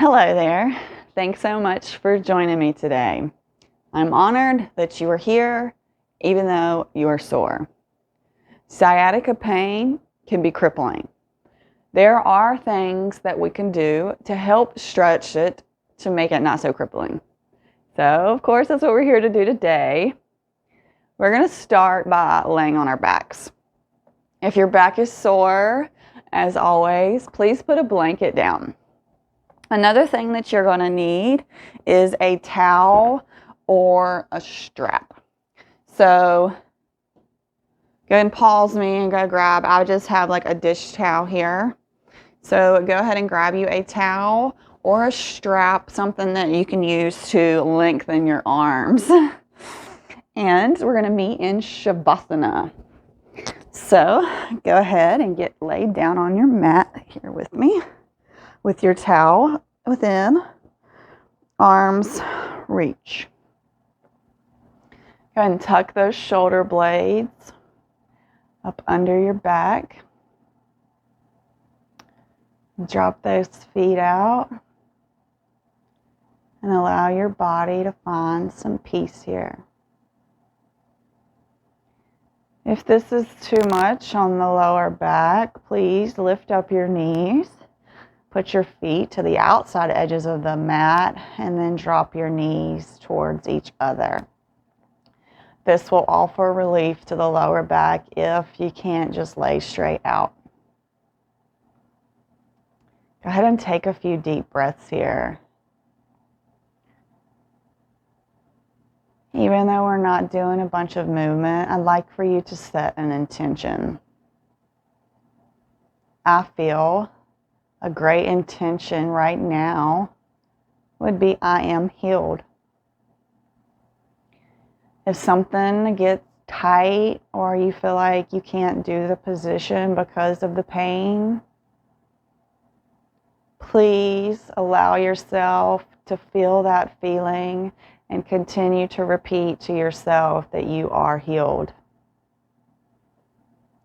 Hello there. Thanks so much for joining me today. I'm honored that you are here, even though you are sore. Sciatica pain can be crippling. There are things that we can do to help stretch it to make it not so crippling. So, of course, that's what we're here to do today. We're going to start by laying on our backs. If your back is sore, as always, please put a blanket down. Another thing that you're going to need is a towel or a strap. So go ahead and pause me and go grab. I just have like a dish towel here. So go ahead and grab you a towel or a strap, something that you can use to lengthen your arms. And we're going to meet in Shavasana. So go ahead and get laid down on your mat here with me, with your towel within arm's reach. Go ahead and tuck those shoulder blades up under your back. Drop those feet out and allow your body to find some peace here. If this is too much on the lower back, please lift up your knees. Put your feet to the outside edges of the mat and then drop your knees towards each other. This will offer relief to the lower back if you can't just lay straight out. Go ahead and take a few deep breaths here. Even though we're not doing a bunch of movement, I'd like for you to set an intention. I feel a great intention right now would be I am healed. If something gets tight or you feel like you can't do the position because of the pain, please allow yourself to feel that feeling and continue to repeat to yourself that you are healed.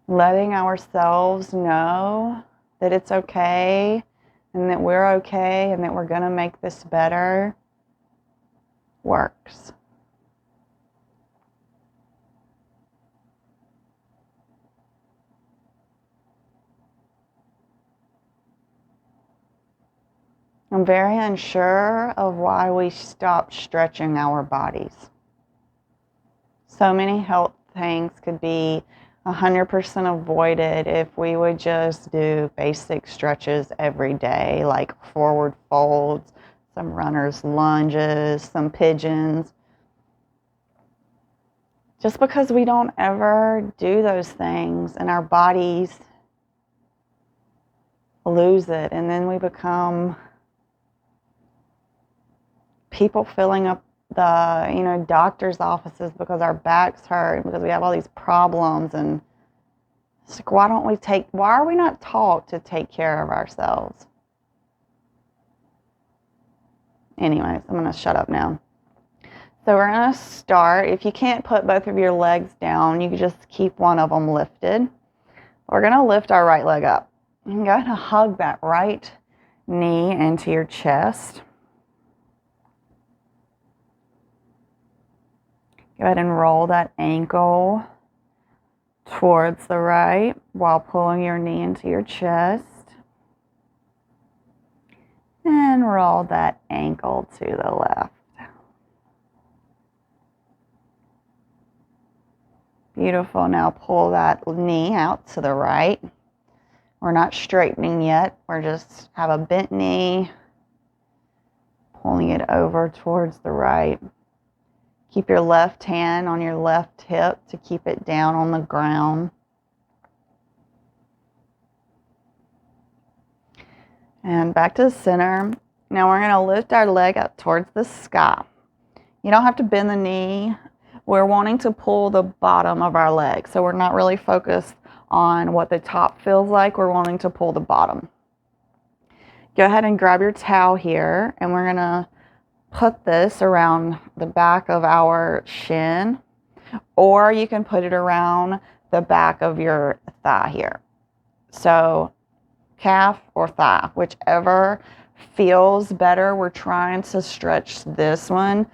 Letting ourselves know that it's okay and that we're okay and that we're going to make this better works. I'm very unsure of why we stop stretching our bodies. So many health things could be 100% avoided if we would just do basic stretches every day, like forward folds, some runner's lunges, some pigeons. Just because we don't ever do those things and our bodies lose it, and then we become people filling up the doctor's offices because our backs hurt, because we have all these problems, and it's like, why are we not taught to take care of ourselves? Anyways, I'm going to shut up now. So we're going to start. If you can't put both of your legs down, you can just keep one of them lifted. We're going to lift our right leg up. You can go ahead and hug that right knee into your chest. Go ahead and roll that ankle towards the right while pulling your knee into your chest. And roll that ankle to the left. Beautiful. Now pull that knee out to the right. We're not straightening yet. We're just have a bent knee, pulling it over towards the right. Keep your left hand on your left hip to keep it down on the ground. And back to the center. Now we're going to lift our leg up towards the sky. You don't have to bend the knee. We're wanting to pull the bottom of our leg. So we're not really focused on what the top feels like. We're wanting to pull the bottom. Go ahead and grab your towel here, and we're going to put this around the back of our shin, or you can put it around the back of your thigh here. So calf or thigh, whichever feels better. We're trying to stretch this one.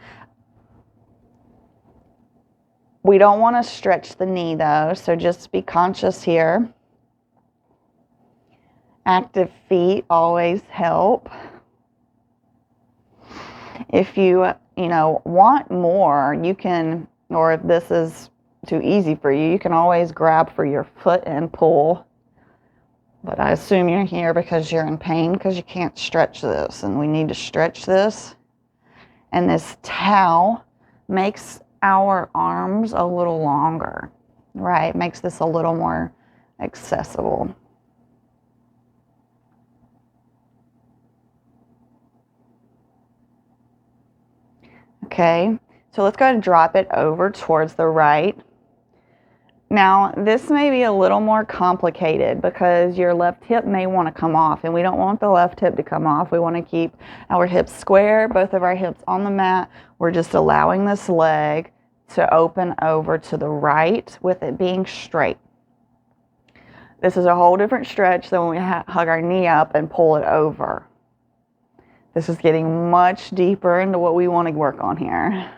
We don't want to stretch the knee though, so just be conscious here. Active feet always help. If you want more, you can, or if this is too easy for you, you can always grab for your foot and pull. But I assume you're here because you're in pain because you can't stretch this, and we need to stretch this. And this towel makes our arms a little longer, right? Makes this a little more accessible. Okay, so let's go ahead and drop it over towards the right. Now, this may be a little more complicated because your left hip may want to come off, and we don't want the left hip to come off. We want to keep our hips square, both of our hips on the mat. We're just allowing this leg to open over to the right with it being straight. This is a whole different stretch than when we hug our knee up and pull it over. This is getting much deeper into what we want to work on here.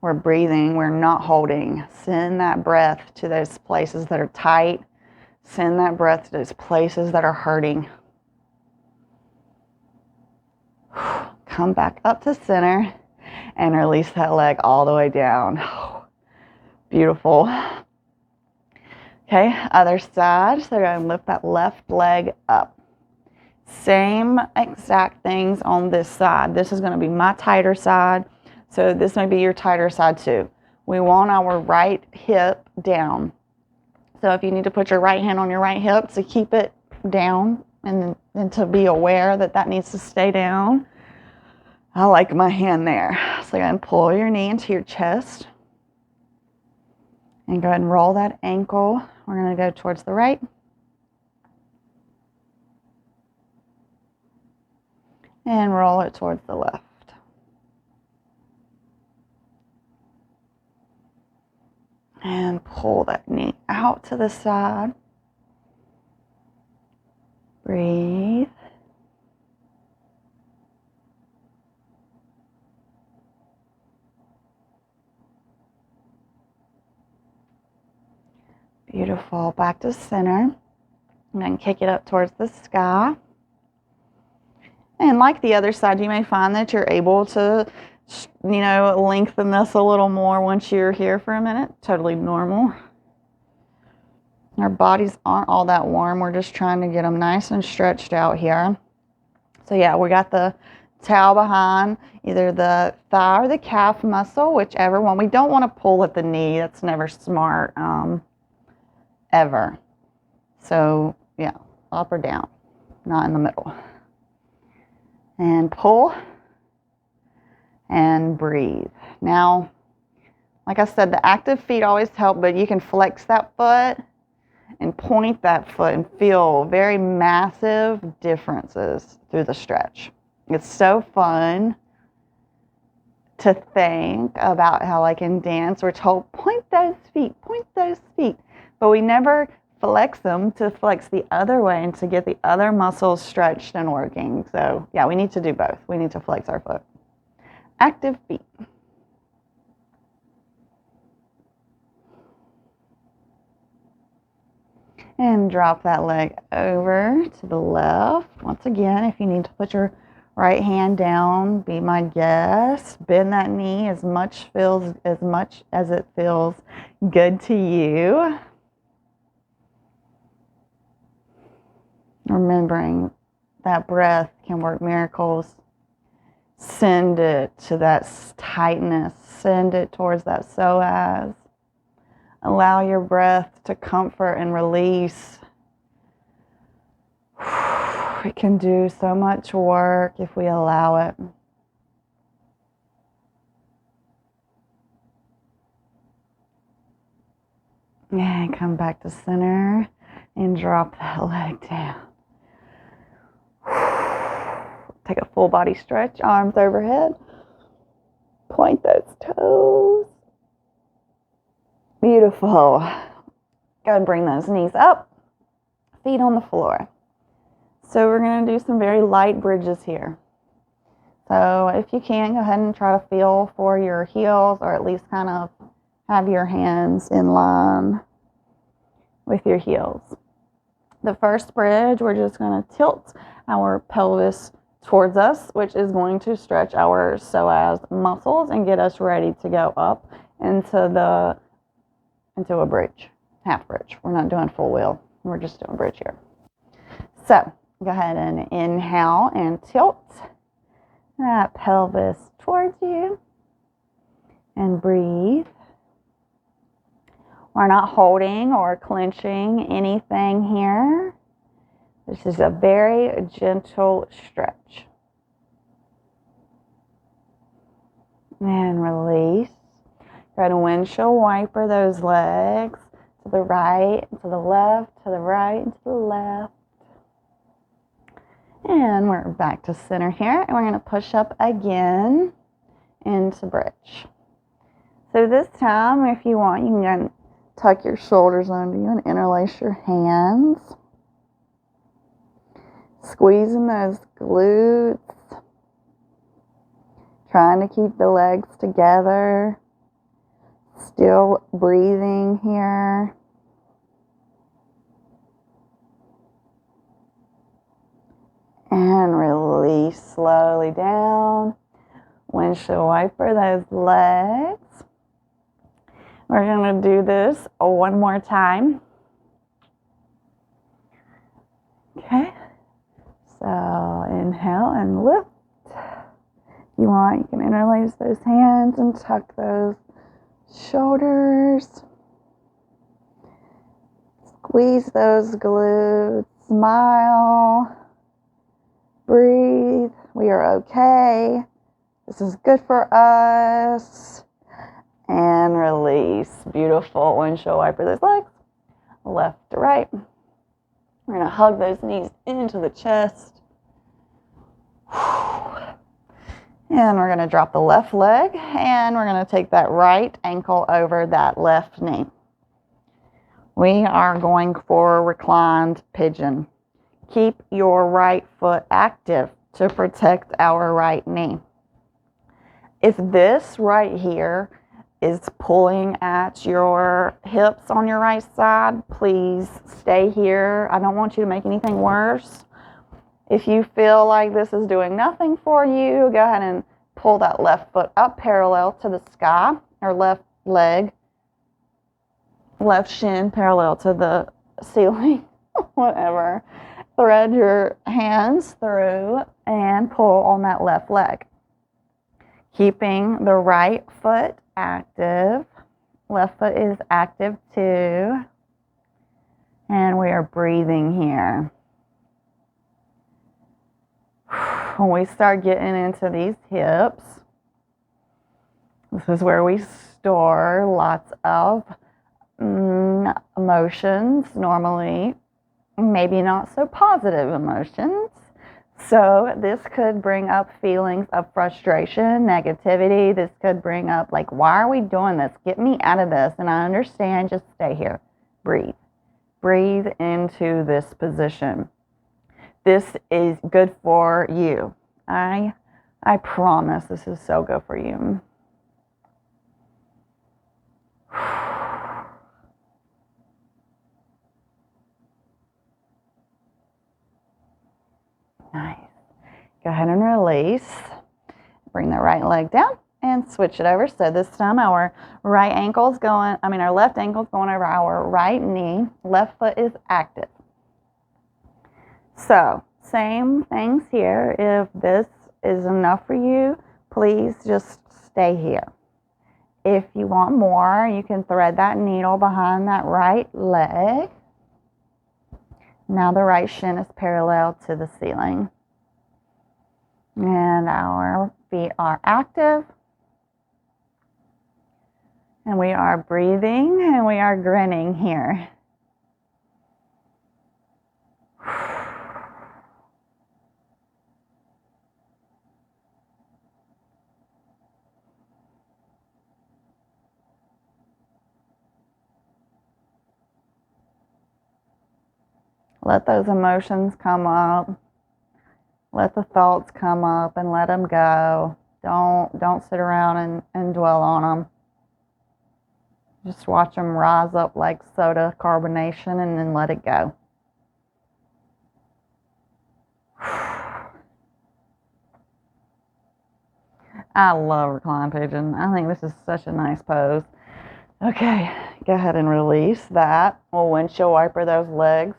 We're breathing, we're not holding. Send that breath to those places that are tight. Send that breath to those places that are hurting. Come back up to center and release that leg all the way down. Beautiful. Okay, other side. So go ahead and lift that left leg up. Same exact things on this side. This is going to be my tighter side. So this may be your tighter side too. We want our right hip down. So if you need to put your right hand on your right hip to keep it down and to be aware that that needs to stay down, I like my hand there. So go ahead and pull your knee into your chest. And go ahead and roll that ankle. We're going to go towards the right. And roll it towards the left. And pull that knee out to the side. Breathe. Beautiful. Back to center. And then kick it up towards the sky. And like the other side, you may find that you're able to, lengthen this a little more once you're here for a minute. Totally normal. Our bodies aren't all that warm. We're just trying to get them nice and stretched out here. So yeah, we got the towel behind either the thigh or the calf muscle, whichever one. We don't want to pull at the knee. That's never smart, ever. So yeah, up or down, not in the middle. And pull and breathe. Now, like I said, the active feet always help, but you can flex that foot and point that foot and feel very massive differences through the stretch. It's so fun to think about how, like in dance, we're told, point those feet, but we never flex them to flex the other way and to get the other muscles stretched and working. So yeah, we need to do both. We need to flex our foot. Active feet. And drop that leg over to the left. Once again, if you need to put your right hand down, be my guest. Bend that knee as much as it feels good to you. Remembering that breath can work miracles. Send it to that tightness. Send it towards that psoas. Allow your breath to comfort and release. It can do so much work if we allow it. And come back to center and drop that leg down. Take a full body stretch, arms overhead. Point those toes. Beautiful. Go ahead and bring those knees up. feet on the floor. So we're going to do some very light bridges here. So if you can, go ahead and try to feel for your heels, or at least kind of have your hands in line with your heels. The first bridge, we're just going to tilt our pelvis towards us, which is going to stretch our psoas muscles and get us ready to go up into a bridge, half bridge. We're not doing full wheel. We're just doing bridge here. So go ahead and inhale and tilt that pelvis towards you and breathe. We're not holding or clenching anything here. This is a very gentle stretch. And release. Go ahead and windshield wiper those legs to the right, to the left, to the right, and to the left. And we're back to center here, and we're going to push up again into bridge. So this time, if you want, you can tuck your shoulders under you and interlace your hands. Squeezing those glutes. Trying to keep the legs together. Still breathing here. And release slowly down. Windshield wiper those legs. We're going to do this one more time. Okay. So inhale and lift. If you want, you can interlace those hands and tuck those shoulders. Squeeze those glutes. Smile. Breathe. We are okay. This is good for us. And release. Beautiful. Windshield wiper those legs. Left to right. We're going to hug those knees into the chest. And we're going to drop the left leg. And we're going to take that right ankle over that left knee. We are going for reclined pigeon. Keep your right foot active to protect our right knee. If this right here is pulling at your hips on your right side, please stay here. I don't want you to make anything worse. If you feel like this is doing nothing for you, go ahead and pull that left foot up parallel to the sky, or left leg, left shin parallel to the ceiling, whatever. Thread your hands through and pull on that left leg. Keeping the right foot active. Left foot is active too. And we are breathing here. When we start getting into these hips, this is where we store lots of emotions, normally maybe not so positive emotions. So this could bring up feelings of frustration, negativity. This could bring up like, why are we doing this? Get me out of this. And I understand, just stay here. Breathe. Breathe into this position. This is good for you. I promise this is so good for you. Nice. Go ahead and release. Bring the right leg down and switch it over. So this time our our left ankle's going over our right knee. Left foot is active. So same things here. If this is enough for you, please just stay here. If you want more, you can thread that needle behind that right leg. Now the right shin is parallel to the ceiling. And our feet are active. And we are breathing and we are grinning here. Let those emotions come up. Let the thoughts come up and let them go. Don't sit around and dwell on them. Just watch them rise up like soda carbonation and then let it go. I love recline pigeon. I think this is such a nice pose. Okay, go ahead and release that. We'll windshield wiper those legs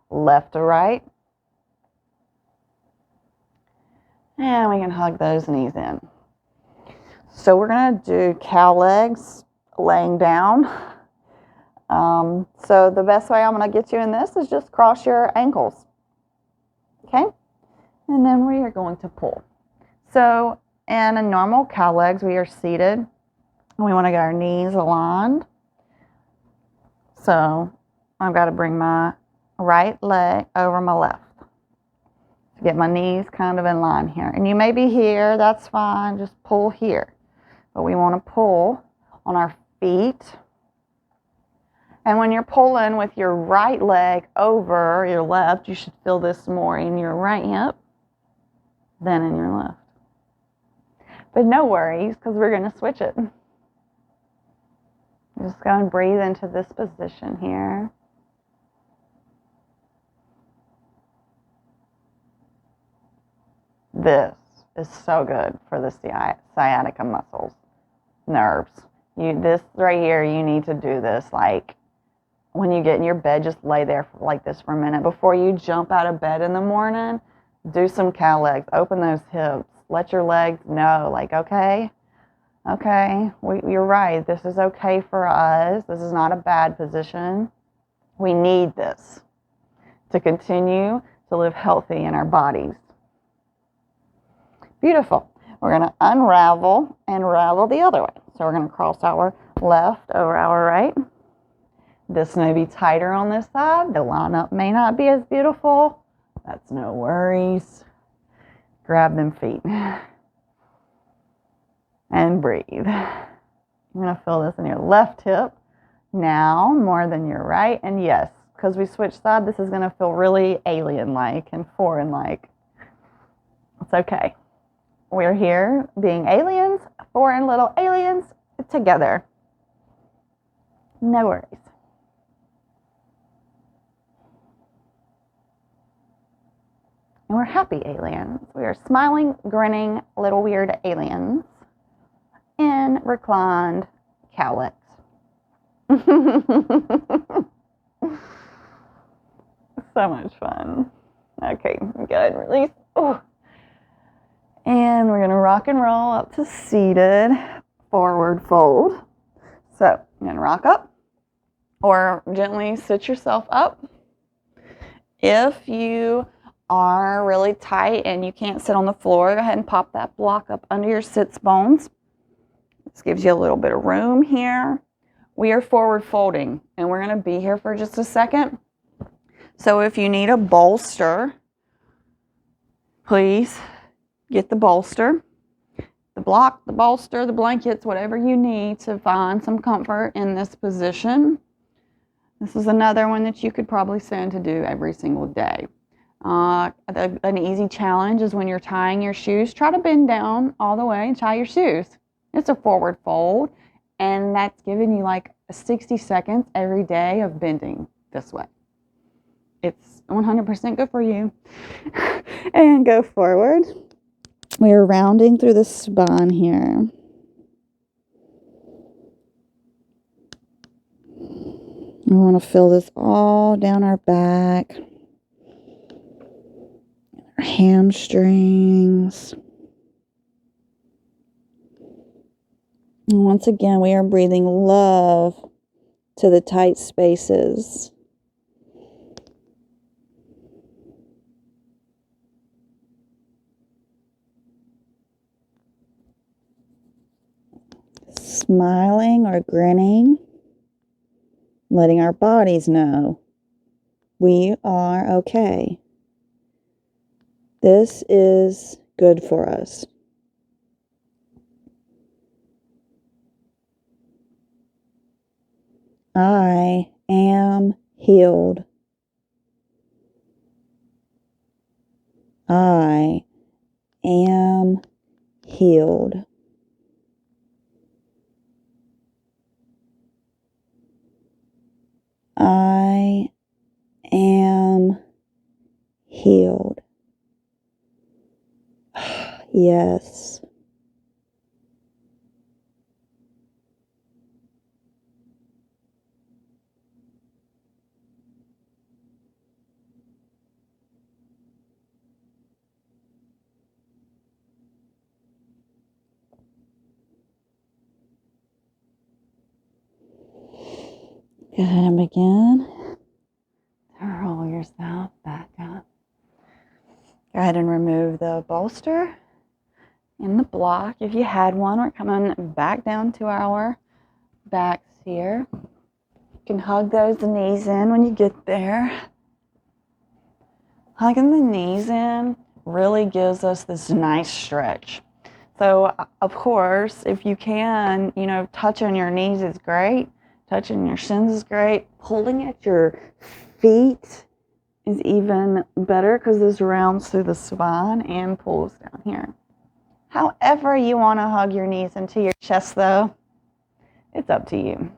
left to right. And we can hug those knees in. So we're going to do cow legs laying down. So the best way I'm going to get you in this is just cross your ankles. Okay? And then we are going to pull. So in a normal cow legs, we are seated. And we want to get our knees aligned. So I've got to bring my right leg over my left. To get my knees kind of in line here. And you may be here, that's fine, just pull here. But we want to pull on our feet. And when you're pulling with your right leg over your left, you should feel this more in your right hip than in your left. But no worries, because we're going to switch it. Just go and breathe into this position here. This is so good for the sciatica muscles, nerves. This right here, you need to do this like when you get in your bed, just lay there like this for a minute. Before you jump out of bed in the morning, do some cow legs. Open those hips. Let your legs know, like, okay, you're right. This is okay for us. This is not a bad position. We need this to continue to live healthy in our bodies. Beautiful. We're going to unravel and ravel the other way. So we're going to cross our left over our right. This may be tighter on this side. The lineup may not be as beautiful. That's no worries. Grab them feet. And breathe. You're going to feel this in your left hip now more than your right. And yes, because we switched side, this is going to feel really alien-like and foreign-like. It's okay. We're here being aliens, foreign little aliens, together. No worries. And we're happy aliens. We are smiling, grinning, little weird aliens in reclined cow legs. So much fun. Okay, good. Release. Oh. And we're going to rock and roll up to seated forward fold. So you're going to rock up or gently sit yourself up. If you are really tight and you can't sit on the floor, go ahead and pop that block up under your sits bones. This gives you a little bit of room here. We are forward folding and we're going to be here for just a second. So if you need a bolster, please get the bolster, the block, the bolster, the blankets, whatever you need to find some comfort in this position. This is another one that you could probably stand to do every single day. An easy challenge is when you're tying your shoes, try to bend down all the way and tie your shoes. It's a forward fold, and that's giving you like 60 seconds every day of bending this way. It's 100% good for you. And go forward. We are rounding through the spine here. We want to feel this all down our back, our hamstrings. And once again, we are breathing love to the tight spaces. Smiling or grinning, letting our bodies know we are okay. This is good for us. I am healed. I am healed. I am healed. Yes. Go ahead and begin to roll yourself back up. Go ahead and remove the bolster and the block if you had one. We're coming back down to our backs here. You can hug those knees in when you get there. Hugging the knees in really gives us this nice stretch. So, of course, if you can, touching your knees is great. Touching your shins is great. Pulling at your feet is even better because this rounds through the spine and pulls down here. However you want to hug your knees into your chest, though, it's up to you.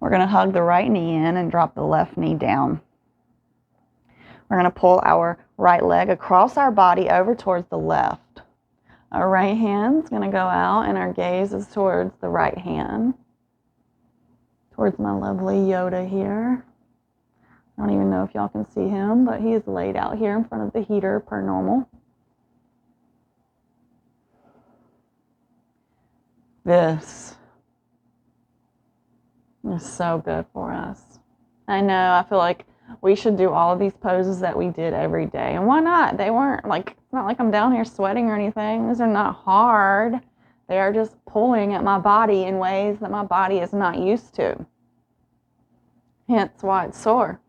We're going to hug the right knee in and drop the left knee down. We're going to pull our right leg across our body over towards the left. Our right hand's going to go out and our gaze is towards the right hand. Towards my lovely Yoda here. I don't even know if y'all can see him, but he is laid out here in front of the heater per normal. This is so good for us. I know, I feel like we should do all of these poses that we did every day. And why not? They weren't like, it's not like I'm down here sweating or anything. These are not hard. They are just pulling at my body in ways that my body is not used to. Hence why it's sore.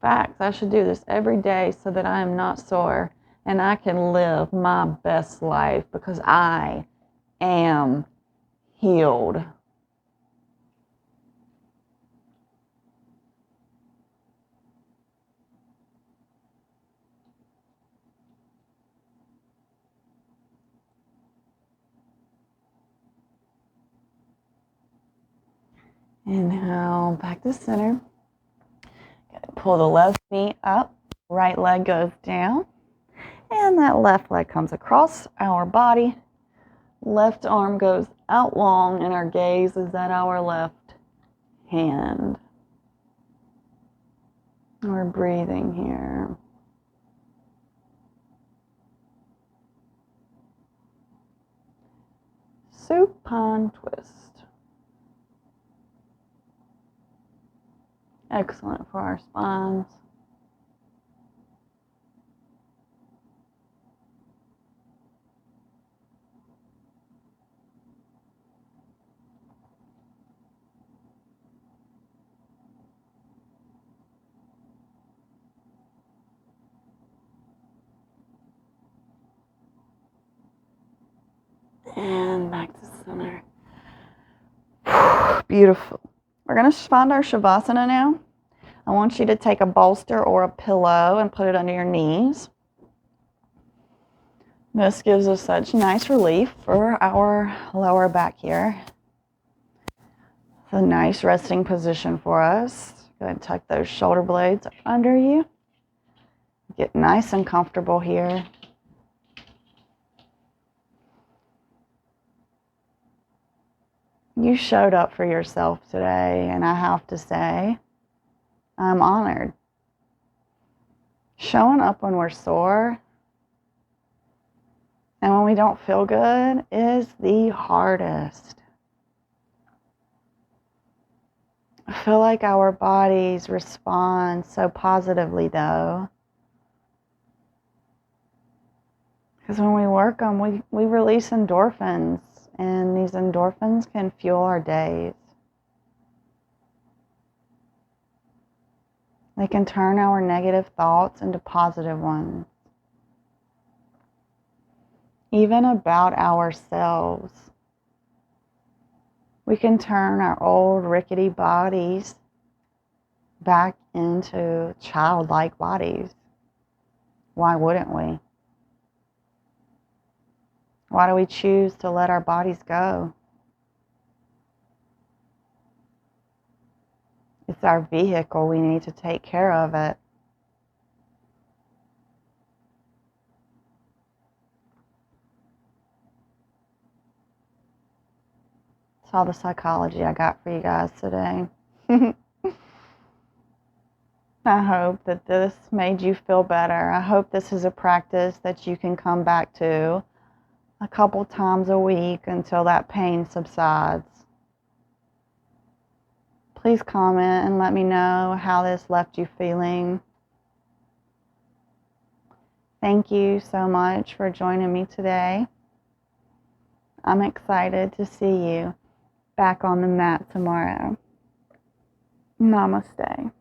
Facts, I should do this every day so that I am not sore and I can live my best life because I am healed. Inhale, back to center. Pull the left knee up, right leg goes down, and that left leg comes across our body. Left arm goes out long, and our gaze is at our left hand. We're breathing here. Supine twist. Excellent for our spines. And back to center. Beautiful. We're going to find our Shavasana now. I want you to take a bolster or a pillow and put it under your knees. This gives us such nice relief for our lower back here. It's a nice resting position for us. Go ahead and tuck those shoulder blades under you. Get nice and comfortable here. You showed up for yourself today, and I have to say, I'm honored. Showing up when we're sore and when we don't feel good is the hardest. I feel like our bodies respond so positively, though. Because when we work them, we release endorphins, and these endorphins can fuel our days. They can turn our negative thoughts into positive ones. Even about ourselves. We can turn our old rickety bodies back into childlike bodies. Why wouldn't we? Why do we choose to let our bodies go? It's our vehicle. We need to take care of it. That's all the psychology I got for you guys today. I hope that this made you feel better. I hope this is a practice that you can come back to a couple times a week until that pain subsides. Please comment and let me know how this left you feeling. Thank you so much for joining me today. I'm excited to see you back on the mat tomorrow. Namaste.